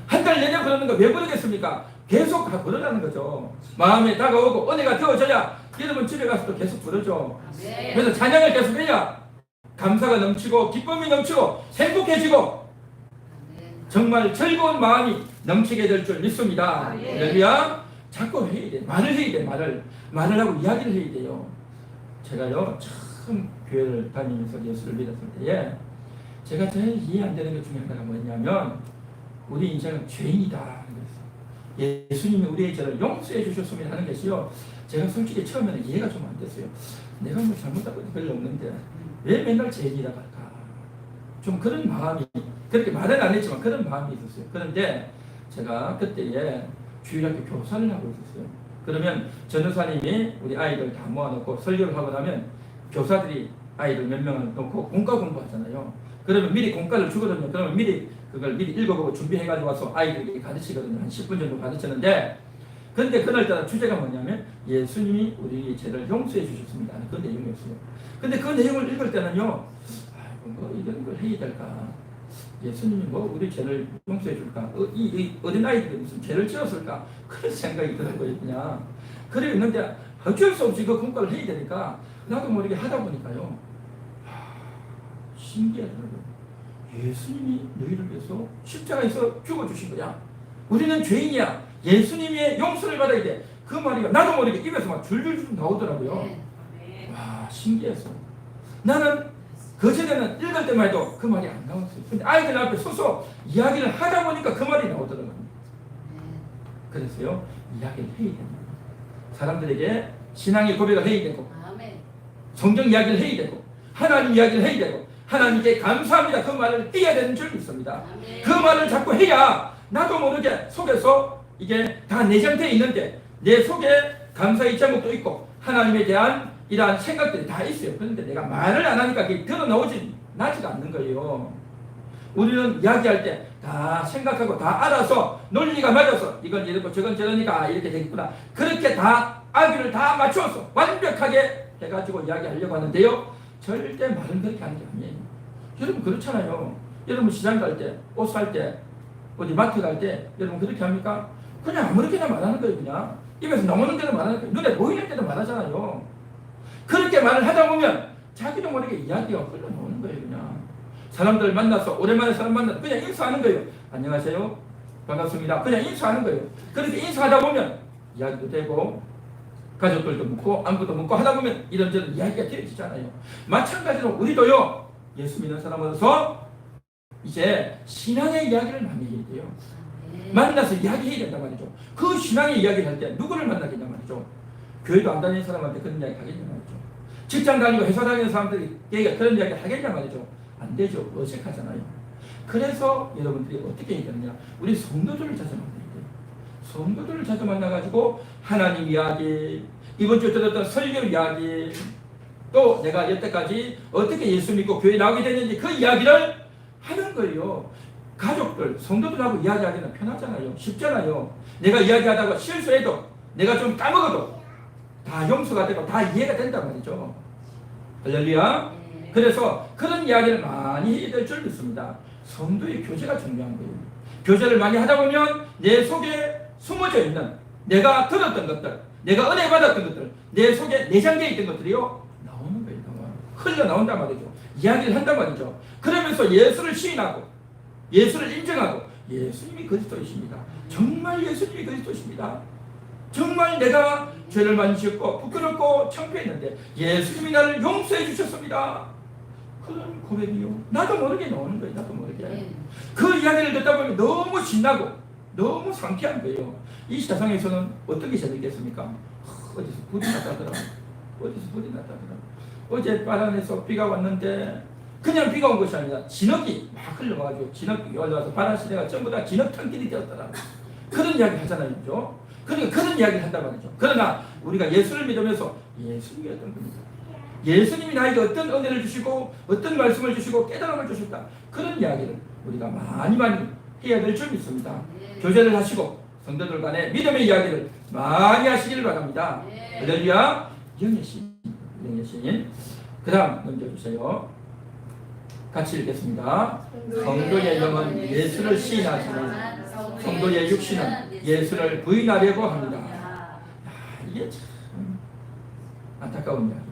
S1: 한 달 내내 부르는 거 왜 부르겠습니까? 계속 다 부르라는 거죠. 마음에 다가오고 은혜가 되어져야 여러분 집에 가서도 계속 부르죠. 그래서 찬양을 계속 해야 감사가 넘치고 기쁨이 넘치고 행복해지고 정말 즐거운 마음이 넘치게 될 줄 믿습니다. 할렐루야. 자꾸 해야 돼. 말을 해야 돼. 말을 하고 이야기를 해야 돼요. 제가요 처음 교회를 다니면서 예수를 믿었을 때에 제가 제일 이해 안 되는 것 중에 하나가 뭐냐면 우리 인생은 죄인이다 하는 거였어요. 예수님이 우리의 죄를 용서해 주셨으면 하는 것이요. 제가 솔직히 처음에는 이해가 좀 안 됐어요. 내가 뭐 잘못한 것도 별로 없는데 왜 맨날 죄인이라고 할까? 좀 그런 마음이, 그렇게 말은 안 했지만 그런 마음이 있었어요. 그런데 제가 그때에 주일학교 교사를 하고 있었어요. 그러면 전도사님이 우리 아이들 다 모아놓고 설교를 하고 나면 교사들이 아이들 몇 명을 놓고 공과 공부하잖아요. 그러면 미리 공과를 주거든요. 그러면 미리 그걸 미리 읽어보고 준비해가지고 와서 아이들에게 가르치거든요. 한 10분 정도 가르쳤는데, 근데 그날따라 주제가 뭐냐면 예수님이 우리 죄를 용서해 주셨습니다 하는 그 내용이었어요. 근데 그 내용을 읽을 때는요, 아이고 뭐 이런 걸 해야 될까? 예수님이 뭐 우리 죄를 용서해 줄까? 이 어린아이들이 무슨 죄를 지었을까? 그런 생각이 드는 거예요. 그냥 그래 있는데 어쩔 수 없이 그 공과를 해야 되니까 나도 모르게 하다 보니까요, 신기하더라고요. 예수님이 너희를 위해서 십자가에서 죽어주신 거야. 우리는 죄인이야. 예수님의 용서를 받아야 돼. 그 말이 나도 모르게 입에서 막 줄줄줄 나오더라고요. 와, 신기했어. 나는 그전에는 읽을 때만 해도 그 말이 안 나왔어요. 근데 아이들 앞에 서서 이야기를 하다 보니까 그 말이 나오더라고요. 그래서요, 이야기를 해야 됩니다. 사람들에게 신앙의 고백을 해야 되고, 성경 이야기를 해야 되고, 하나님 이야기를 해야 되고, 하나님께 감사합니다 그 말을 해야 되는 줄 믿습니다. 그 말을 자꾸 해야 나도 모르게 속에서 이게 다 내장되어 있는데 내 속에 감사의 제목도 있고 하나님에 대한 이러한 생각들이 다 있어요. 그런데 내가 말을 안 하니까 그게 나지가 않는 거예요. 우리는 이야기할 때 다 생각하고 다 알아서 논리가 맞아서 이건 이렇고 저건 저러니까 이렇게 되겠구나. 그렇게 다 아기를 다 맞춰서 완벽하게 해가지고 이야기하려고 하는데요. 절대 말은 그렇게 하는 게 아니에요. 여러분 그렇잖아요. 여러분 시장 갈 때, 옷 살 때, 어디 마트 갈 때 여러분 그렇게 합니까? 그냥 아무렇게나 말하는 거예요. 그냥 입에서 나오는 대로 말하는 거예요. 눈에 보이는 대로 말하잖아요. 그렇게 말을 하다 보면 자기도 모르게 이야기가 흘러나오는 거예요. 그냥 사람들 만나서 오랜만에 사람 만나서 그냥 인사하는 거예요. 안녕하세요, 반갑습니다. 그냥 인사하는 거예요. 그렇게 인사하다 보면 이야기도 되고 가족들도 묻고 안부도 묻고 하다 보면 이런저런 이야기가 되어지잖아요. 마찬가지로 우리도요, 예수 믿는 사람으로서 이제 신앙의 이야기를 많이 해야 돼요. 만나서 이야기해야 된단 말이죠. 그 신앙의 이야기를 할 때 누구를 만나겠냐 말이죠. 교회도 안 다니는 사람한테 그런 이야기 하겠냐 말이죠. 직장 다니고 회사 다니는 사람들에게 그런 이야기 하겠냐 말이죠. 안 되죠. 어색하잖아요. 그래서 여러분들이 어떻게 해야 되느냐, 우리 성도들을 자주 만나야 돼요. 성도들을 자주 만나가지고 하나님 이야기, 이번 주에 들었던 설교 이야기, 또 내가 여태까지 어떻게 예수 믿고 교회 나오게 됐는지 그 이야기를 하는 거예요. 가족들, 성도들하고 이야기하기는 편하잖아요. 쉽잖아요. 내가 이야기하다가 실수해도 내가 좀 까먹어도 다 용서가 되고 다 이해가 된단 말이죠. 할렐루야. 그래서 그런 이야기를 많이 해야 될 줄 믿습니다. 성도의 교제가 중요한 거예요. 교제를 많이 하다 보면 내 속에 숨어져 있는 내가 들었던 것들, 내가 은혜 받았던 것들, 내 속에 내장되어 있던 것들이요 나오는 거예요. 흘러나온단 말이죠. 이야기를 한단 말이죠. 그러면서 예수를 시인하고 예수를 인정하고 예수님이 그리스도이십니다. 정말 예수님이 그리스도이십니다. 정말 내가 죄를 많이 지었고 부끄럽고 창피했는데 예수님이 나를 용서해 주셨습니다. 그런 고백이요, 나도 모르게 나오는 거예요. 나도 모르게. 그 이야기를 듣다 보면 너무 신나고 너무 상쾌한 거예요. 이 세상에서는 어떻게 재밌겠습니까? 어디서 불이 났다더라. 어디서 불이 났다더라. 어제 바람에서 비가 왔는데 그냥 비가 온 것이 아니라 진흙이 막 흘러가지고 진흙이 올라와서 바람 시대가 전부 다 진흙탕길이 되었더라. 그런 이야기 하잖아요. 그죠? 그러니까 그런 이야기를 한단 말이죠. 그러나 우리가 예수를 믿으면서 예수님이 어떤 분이다, 예수님이 나에게 어떤 은혜를 주시고 어떤 말씀을 주시고 깨달음을 주셨다, 그런 이야기를 우리가 많이 해야 될 줄 믿습니다. 교제를 하시고 성도들 간의 믿음의 이야기를 많이 하시기를 바랍니다. 할렐루야. 영의 시인. 그 다음 넘겨주세요. 같이 읽겠습니다. 성도의 영은 예수를 시인하지만 성도의 육신은 예수를 부인하려고 합니다. 이게 참 안타까운 이야기입니다.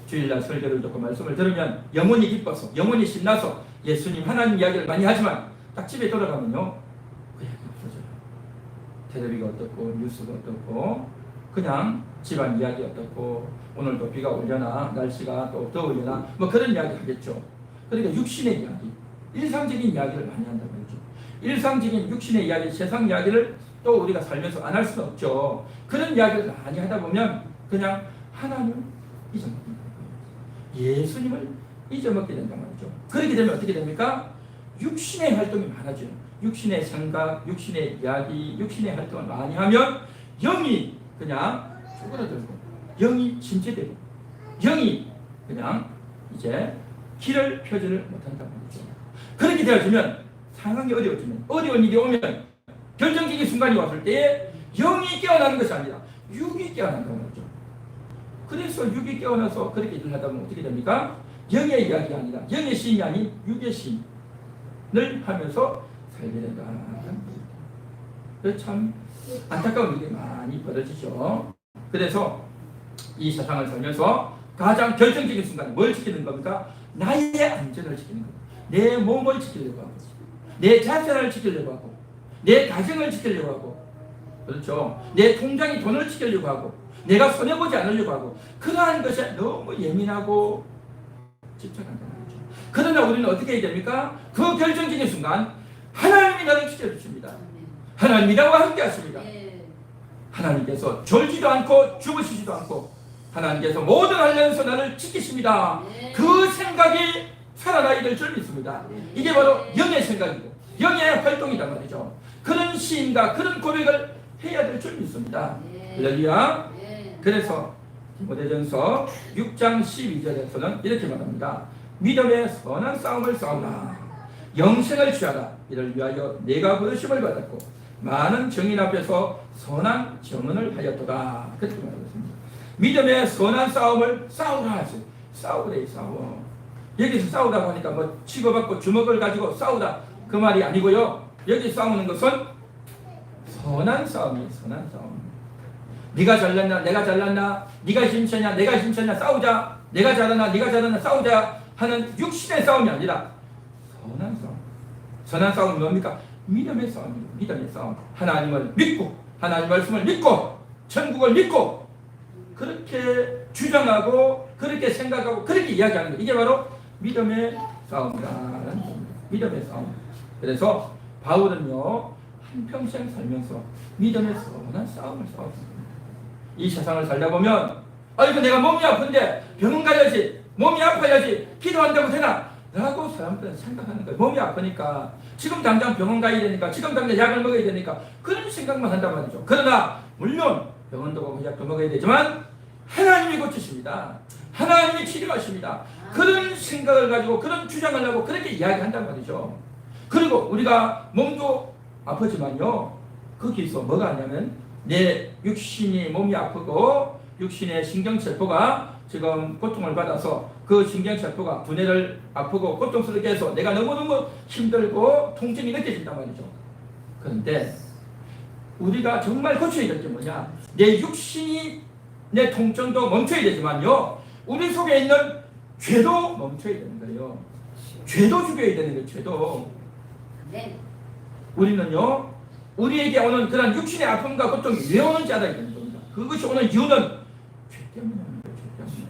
S1: 주일날 설교를 듣고 말씀을 들으면 영혼이 기뻐서 영혼이 신나서 예수님 하나님 이야기를 많이 하지만 딱 집에 돌아가면요 텔레비가 어떻고 뉴스가 어떻고 그냥 집안 이야기 어떻고 오늘도 비가 오려나 날씨가 또 더우려나 뭐 그런 이야기 하겠죠. 그러니까 육신의 이야기, 일상적인 이야기를 많이 한단 말이죠. 일상적인 육신의 이야기, 세상 이야기를 또 우리가 살면서 안 할 수는 없죠. 그런 이야기를 많이 하다 보면 그냥 하나님을 잊어먹게 돼요. 예수님을 잊어먹게 된단 말이죠. 그렇게 되면 어떻게 됩니까? 육신의 활동이 많아져요. 육신의 생각, 육신의 이야기, 육신의 활동을 많이 하면 영이 그냥 쪼그라들고 영이 침체되고 영이 그냥 이제 길을 펴지를 못한단 말이죠. 그렇게 되어지면 상황이 어려워지면 어려운 일이 오면 결정적인 순간이 왔을 때에 영이 깨어나는 것이 아니라 육이 깨어난다는 거죠. 그래서 육이 깨어나서 그렇게 일을 하다 보면 어떻게 됩니까? 영의 이야기가 아니라 영의 신이 아닌 육의 신을 하면서 살게 된다는 거죠. 참 안타까운 일이 많이 벌어지죠. 그래서 이 세상을 살면서 가장 결정적인 순간 뭘 지키는 겁니까? 나의 안전을 지키는 겁니다. 내 몸을 지키려고 하고 내 자산을 지키려고 하고 내 가정을 지키려고 하고 그렇죠. 내 통장이 돈을 지키려고 하고 내가 손해보지 않으려고 하고 그러한 것에 너무 예민하고 집착한다는 거죠. 그러나 우리는 어떻게 해야 됩니까? 그 결정적인 순간 하나님이 나를 지켜주십니다. 하나님이 나와 함께 하십니다. 하나님께서 졸지도 않고 주무시지도 않고 하나님께서 모든 하늘에서 나를 지키십니다. 그 생각이 살아나야 될 줄 믿습니다. 이게 바로 영의 생각이고 영의 활동이다 말이죠. 그런 시인과 그런 고백을 해야 될 줄 믿습니다. 할렐루야. 그래서 디모데전서 6장 12절에서는 이렇게 말합니다. 믿음의 선한 싸움을 싸우라. 영생을 취하라. 이를 위하여 내가 부르심을 받았고 많은 증인 앞에서 선한 증언을 하였도다. 그렇게 말하고 있습니다. 믿음의 선한 싸움을 싸우라 하세요. 싸우래 싸워. 여기서 싸우라고 하니까 뭐 치고받고 주먹을 가지고 싸우다 그 말이 아니고요. 여기 싸우는 것은 선한 싸움이에요. 선한 싸움. 네가 잘났나 내가 잘났나 네가 힘차냐 내가 힘차냐 싸우자. 내가 잘하나 네가 잘하나 싸우자 하는 육신의 싸움이 아니라 선한 싸움. 선한 싸움은 뭡니까? 믿음의 싸움입니다. 믿음의 싸움. 하나님을 믿고 하나님 말씀을 믿고 천국을 믿고 그렇게 주장하고 그렇게 생각하고 그렇게 이야기하는 것. 이게 바로 믿음의 싸움이라는 겁니다. 믿음의 싸움. 그래서 바울은요 한평생 살면서 믿음의 선한 싸움을 싸웠습니다. 이 세상을 살다 보면 아이고 내가 몸이 아픈데 병원 가야지 몸이 아파야지 기도한다고 되나? 라고 사람들은 생각하는 거예요. 몸이 아프니까 지금 당장 병원 가야 되니까 지금 당장 약을 먹어야 되니까 그런 생각만 한단 말이죠. 그러나 물론 병원도 가고 약도 먹어야 되지만 하나님이 고치십니다. 하나님이 치료하십니다. 그런 생각을 가지고 그런 주장을 하고 그렇게 이야기한단 말이죠. 그리고 우리가 몸도 아프지만요 거기서 뭐가 하냐면 내 육신이 몸이 아프고 육신의 신경세포가 지금 고통을 받아서 그 신경세포가 두뇌를 아프고 고통스럽게 해서 내가 너무너무 힘들고 통증이 느껴진단 말이죠. 그런데 우리가 정말 고쳐야 될 게 뭐냐? 내 육신이 내 통증도 멈춰야 되지만요 우리 속에 있는 죄도 멈춰야 되는 거예요. 죄도 죽여야 되는 거예요. 죄도. 우리는요 우리에게 오는 그런 육신의 아픔과 고통이 왜 오는지 알아야 되는 겁니다. 그것이 오는 이유는 죄 때문에 오는 거예요. 죄 때문에.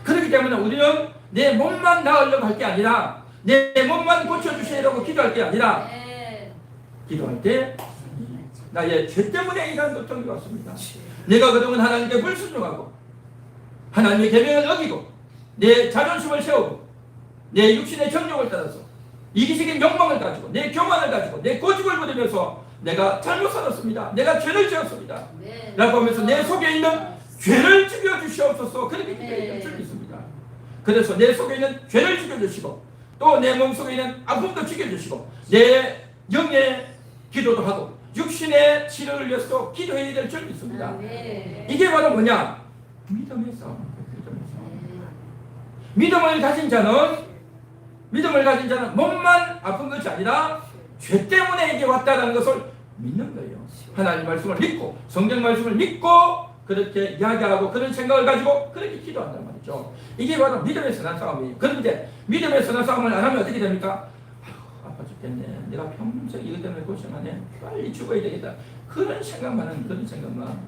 S1: 그렇기 때문에 우리는 내 몸만 나으려고 할 게 아니라 내 몸만 고쳐주시려고 기도할 게 아니라 기도할 때 나의 죄 때문에 이러한 고통이 왔습니다. 내가 그동안 하나님께 불순종하고 하나님의 계명을 어기고 내 자존심을 세우고 내 육신의 정욕을 따라서 이기적인 욕망을 가지고 내 교만을 가지고 내 고집을 부리면서 내가 잘못 살았습니다. 내가 죄를 지었습니다. 라고 하면서 내 속에 있는 죄를 죽여주시옵소서 그렇게 기도해야 줄 믿습니다. 그래서 내 속에 있는 죄를 죽여주시고 또 내 몸속에 있는 아픔도 죽여주시고 내 영의 기도도 하고 육신의 치료를 위해서도 기도해야 될 줄 믿습니다. 이게 바로 뭐냐? 믿음의 싸움입니다. 믿음을 가진 자는 몸만 아픈 것이 아니라 죄 때문에 이게 왔다는 것을 믿는 거예요. 하나님 말씀을 믿고 성경 말씀을 믿고 그렇게 이야기하고 그런 생각을 가지고 그렇게 기도한단 말이죠. 이게 바로 믿음의 선한 싸움이에요. 그런데 믿음의 선한 싸움을 안 하면 어떻게 됩니까? 아파 죽겠네. 내가 평생 이것 때문에 고생하네. 빨리 죽어야 되겠다. 그런 생각만 하는 그런 생각만.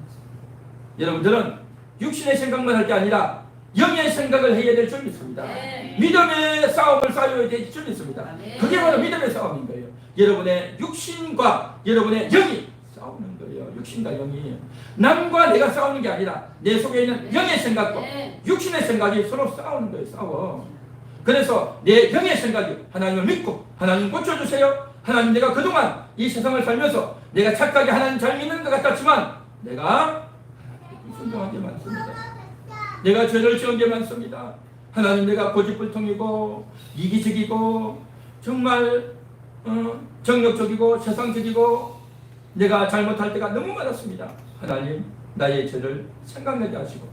S1: 여러분들은 육신의 생각만 할 게 아니라 영의 생각을 해야 될 줄 믿습니다.
S2: 네.
S1: 믿음의 싸움을 싸워야 될 줄 믿습니다.
S2: 네.
S1: 그게 바로 믿음의 싸움인 거예요. 여러분의 육신과 여러분의 영이 싸우는 거예요. 육신과 영이. 남과 내가 싸우는 게 아니라 내 속에 있는 영의 생각과
S2: 네.
S1: 육신의 생각이 서로 싸우는 거예요. 싸워. 그래서 내 영의 생각이 하나님을 믿고 하나님 고쳐주세요. 하나님, 내가 그동안 이 세상을 살면서 내가 착하게 하나님 잘 믿는 것 같았지만 내가 순종한 게 많습니다. 내가 죄를 지은 게 많습니다. 하나님, 내가 고집불통이고 이기적이고 정말 정력적이고 세상적이고 내가 잘못할 때가 너무 많았습니다. 하나님, 나의 죄를 생각나게 하시고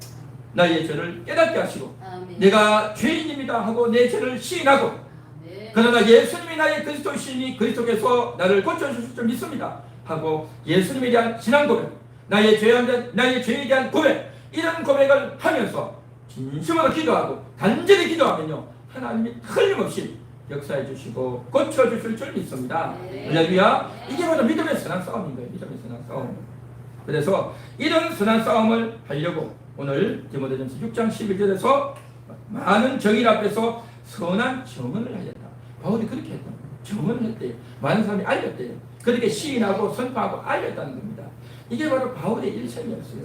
S1: 나의 죄를 깨닫게 하시고
S2: 아멘.
S1: 내가 죄인입니다 하고 내 죄를 시인하고
S2: 네.
S1: 그러나 예수님이 나의 그리스도이시니 그리스도께서 나를 고쳐주실 줄 믿습니다 하고 예수님에 대한 신앙 고백, 나의 죄에 대한 고백, 이런 고백을 하면서 진심으로 기도하고 간절히 기도하면요 하나님이 틀림없이 역사해 주시고 고쳐주실 줄 믿습니다.
S2: 네.
S1: 할렐루야. 이게 바로 믿음의 선한 싸움인 거예요. 믿음의 선한 싸움. 그래서 이런 선한 싸움을 하려고 오늘 디모데전서 6장 11절에서 많은 정인 앞에서 선한 증언을 하였다. 바울이 그렇게 했다. 증언을 했대요. 많은 사람이 알렸대요. 그렇게 시인하고 선포하고 알렸다는 겁니다. 이게 바로 바울의 일생이었어요.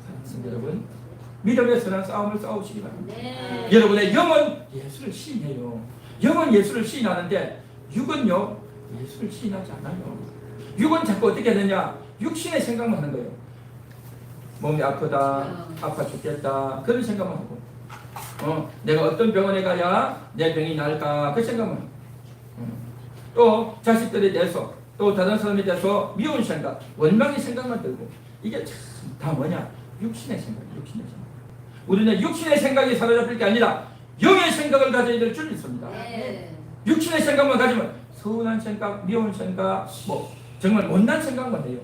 S1: 사랑하는 여러분, 믿음의 선한 싸움을 싸우시기 바랍니다.
S2: 네.
S1: 여러분의 영은 예수를 시인해요. 영은 예수를 시인하는데 육은요 예수를 시인하지 않아요. 육은 자꾸 어떻게 되느냐, 육신의 생각만 하는 거예요. 몸이 아프다, 아파 죽겠다, 그런 생각만 하고 내가 어떤 병원에 가야 내 병이 나을까, 그 생각만 하고 또 자식들에 대해서 또 다른 사람에 대해서 미운 생각, 원망의 생각만 들고, 이게 참 다 뭐냐, 육신의 생각, 육신의 생각. 우리는 육신의 생각이 사로잡힐 게 아니라 영의 생각을 가져야 될 줄 믿습니다.
S2: 네.
S1: 육신의 생각만 가지면 서운한 생각, 미운 생각, 뭐 정말 못난 생각만 해요.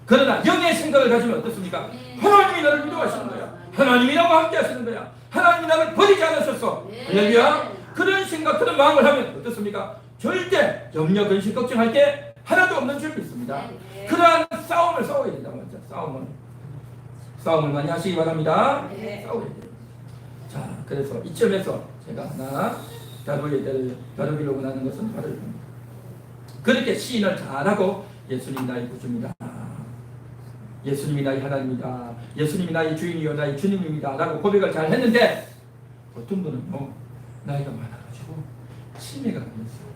S1: 그러나 영의 생각을 가지면 어떻습니까? 하나님이 나를 위로하시는 거야. 하나님이 나와 함께 하시는 거야. 하나님이 나를 버리지 않으셨어. 할렐루야. 그런 생각, 그런 마음을 하면 어떻습니까? 절대 염려, 근심, 걱정할 게 하나도 없는 줄 믿습니다. 그러한 싸움을 싸워야 된다 말이죠. 싸움을 많이 하시기 바랍니다. 싸워야 돼요. 자, 그래서 이점에서 제가 하나 다루기로 하는 것은 바로 이겁니다. 그렇게 시인을 잘하고 예수님이 나의 구주입니다, 예수님이 나의 하나님이다, 예수님이 나의 주인이요 나의 주님입니다 라고 고백을 잘 했는데, 어떤 분은 나이가 많아가지고 치매가 걸렸어요.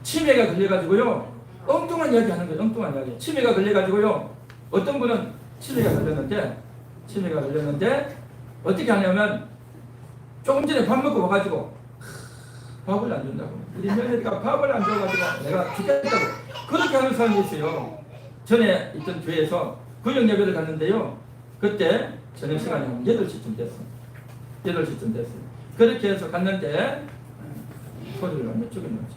S1: 치매가 걸려가지고요 엉뚱한 이야기 하는 거예요. 엉뚱한 이야기. 치매가 걸려가지고요 어떤 분은 치매가 걸렸는데 어떻게 하냐면, 조금 전에 밥 먹고 와가지고 밥을 안 준다고, 우리 며느리가 밥을 안 줘가지고 내가 죽겠다고 그렇게 하는 사람이 있어요. 전에 있던 교회에서 구역 예배를 갔는데요, 그때 저녁 시간이 한 8시쯤 됐어요. 그렇게 해서 갔는데 소리를 완전 죽여놓지.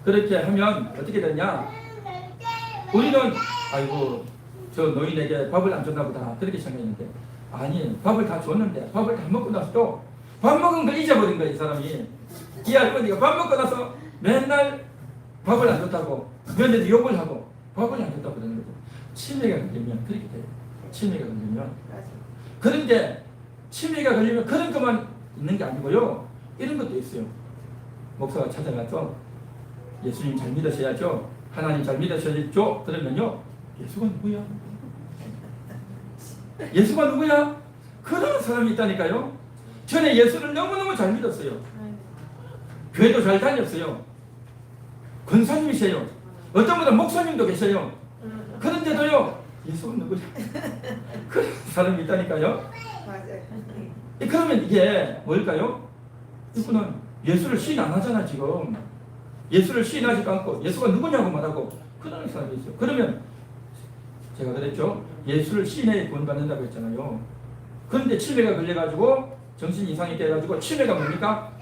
S1: 그렇게 하면 어떻게 되냐, 우리는 아이고 저 노인에게 밥을 안 줬나 보다 그렇게 생각했는데, 아니, 밥을 다 줬는데 밥을 다 먹고 나서도 밥 먹은 걸 잊어버린 거야. 이 사람이, 이 할머니가 밥 먹고 나서 맨날 밥을 안 줬다고 며느리 욕을 하고 밥을 안 줬다고 그러는 거죠. 치매가 걸리면 그렇게 돼요. 치매가 걸리면. 그런데 치매가 걸리면 그런 것만 있는 게 아니고요, 이런 것도 있어요. 목사가 찾아가서 예수님 잘 믿으셔야죠, 하나님 잘 믿으셔야죠. 그러면요, 예수가 누구야? 예수가 누구야? 그런 사람이 있다니까요. 전에 예수를 너무너무 잘 믿었어요. 교회도 잘 다녔어요. 권사님이세요. 어떤 분은 목사님도 계세요. 그런데도요, 예수가 누구야? 그런 사람이 있다니까요. 그러면 이게 뭘까요? 이분은 예수를 시인 안 하잖아. 지금 예수를 시인하지도 않고 예수가 누구냐고 말하고 그런 사람이 있어요. 그러면 제가 그랬죠, 예수를 시인에 구원받는다고 했잖아요. 그런데 치매가 걸려가지고 정신 이상이 돼가지고, 치매가 뭡니까?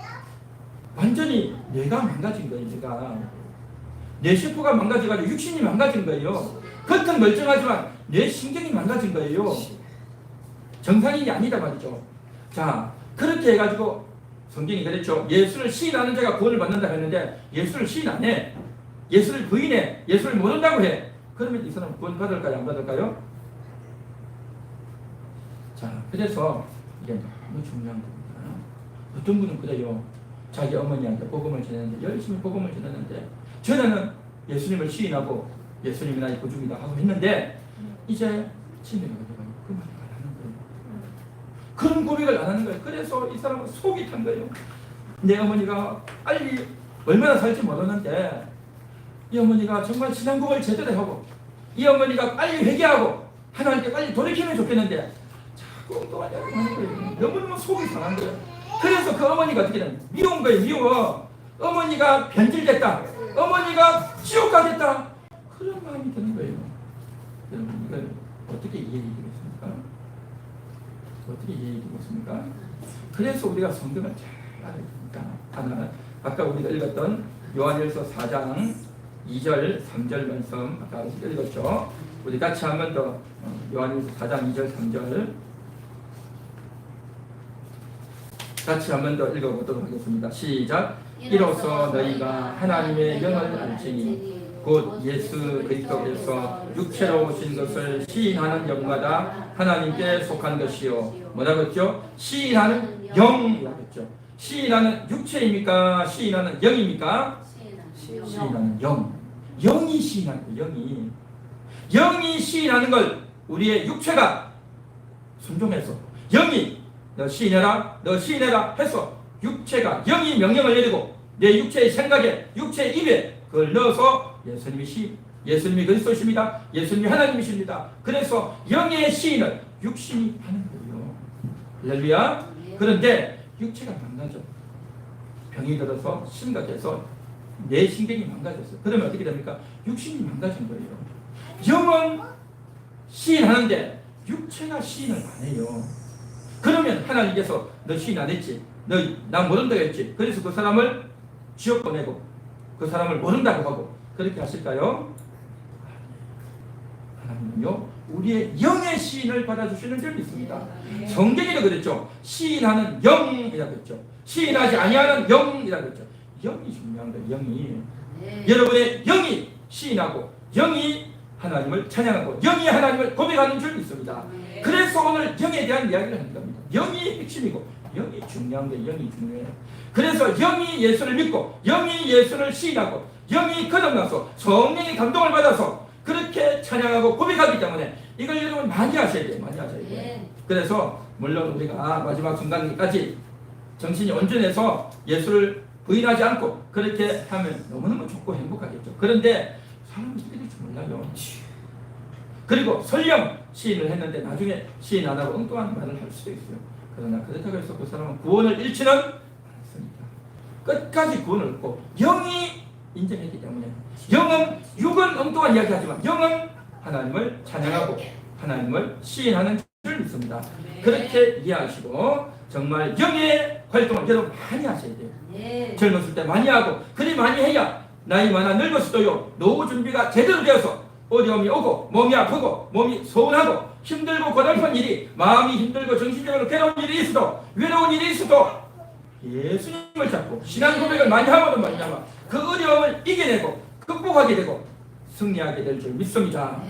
S1: 완전히 뇌가 망가진 거예요. 뇌 세포가 망가져가지고 육신이 망가진 거예요. 겉은 멀쩡하지만 뇌 신경이 망가진 거예요. 정상인이 아니다 말이죠. 자, 그렇게 해가지고 성경이 그랬죠. 예수를 시인하는 자가 구원을 받는다 했는데 예수를 시인 안 해. 예수를 부인해. 예수를 모른다고 해. 그러면 이 사람 구원 받을까요? 안 받을까요? 자, 그래서 이게 너무 중요한 겁니다. 어떤 분은 그래요. 자기 어머니한테 복음을 전했는데 열심히 복음을 전했는데 전에는 예수님을 시인하고 예수님이 나의 구주이다 하고 했는데 이제 친밀하게 돼가지고 그 말을 안 하는 거예요. 그런 고백을 안 하는 거예요. 그래서 이 사람은 속이 탄 거예요. 내 어머니가 빨리 얼마나 살지 모르는데 이 어머니가 정말 신앙국을 제대로 하고 이 어머니가 빨리 회개하고 하나님께 빨리 돌이키면 좋겠는데 자꾸 엉뚱한 이야기를 하는 거예요. 너무너무 속이 상한 거예요. 그래서 그 어머니가 어떻게 되냐, 미운 거예요. 미워. 어머니가 변질됐다. 어머니가 지옥 가겠다. 그런 마음이 드는 거예요. 여러분 이걸 어떻게 이해해드리겠습니까? 어떻게 이해해드리겠습니까? 그래서 우리가 성경을 잘 알아야 됩니다. 하나, 아까 우리가 읽었던 요한일서 4장 2절 3절 말씀 아까 읽었죠. 우리 같이 한 번 더 요한일서 4장 2절 3절 같이 한 번 더 읽어보도록 하겠습니다. 시작. 이로써 너희가 하나님의 영을 알지니 곧 예수 그리스도께서 육체로 오신 것을 시인하는 영마다 하나님께 속한 것이요. 뭐라고 했죠? 시인하는 영이라고 했죠. 시인하는 육체입니까? 시인하는 영입니까? 시인하는 영. 영이 시인하는 거예요. 영이 시인하는 걸 우리의 육체가 순종해서 영이 너 시인해라 해서 육체가 영이 명령을 내리고 내 육체의 생각에 육체의 입에 그걸 넣어서 예수님이 그리스도십니다. 예수님이 하나님이십니다. 그래서 영의 시인을 육신이 하는 거예요. 할렐루야. 그런데 육체가 망가져. 병이 들어서 심각해서 내 신경이 망가졌어요. 그러면 어떻게 됩니까? 육신이 망가진 거예요. 영은 시인하는데 육체가 시인을 안 해요. 그러면 하나님께서 너 시인 안 했지? 너 나 모른다고 했지? 그래서 그 사람을 지옥 보내고 그 사람을 모른다고 하고 그렇게 하실까요? 하나님은요 우리의 영의 시인을 받아주시는 줄 믿습니다. 성경에도 그랬죠. 시인하는 영이라고 했죠. 시인하지 아니하는 영이라고 했죠. 영이 중요한 거예요. 영이. 여러분의 영이 시인하고 영이 하나님을 찬양하고 영이 하나님을 고백하는 줄 믿습니다. 그래서 오늘 영에 대한 이야기를 하는 겁니다. 영이 핵심이고 영이 중요한 게 영이 중요해요. 그래서 영이 예수를 믿고 영이 예수를 시인하고 영이 거듭나서 성령의 감동을 받아서 그렇게 찬양하고 고백하기 때문에 이걸 여러분 많이 하셔야 돼요. 많이 하셔야 돼요. 그래서 물론 우리가 마지막 순간까지 정신이 온전해서 예수를 부인하지 않고 그렇게 하면 너무너무 좋고 행복하겠죠. 그런데 사람은 어떻게 될지 몰라요. 그리고 설령 시인을 했는데 나중에 시인 안 하고 엉뚱한 말을 할 수도 있어요. 그러나 그렇다고 해서 그 사람은 구원을 잃지는 않습니다. 끝까지 구원을 얻고 영이 인정했기 때문에 영은 육은 엉뚱한 이야기 하지만 영은 하나님을 찬양하고 하나님을 시인하는 줄 믿습니다. 그렇게 이해하시고 정말 영의 활동을 여러분 많이 하셔야 돼요. 젊었을 때 많이 하고 그리 많이 해야 나이 많아 늙었어도요 노후 준비가 제대로 되어서 어려움이 오고 몸이 아프고 몸이 서운하고 힘들고 고달픈 일이 마음이 힘들고 정신적으로 괴로운 일이 있어도 외로운 일이 있어도 예수님을 잡고 신앙 고백을 많이 하고도 말이냐면 그 어려움을 이겨내고 극복하게 되고 승리하게 될 줄 믿습니다.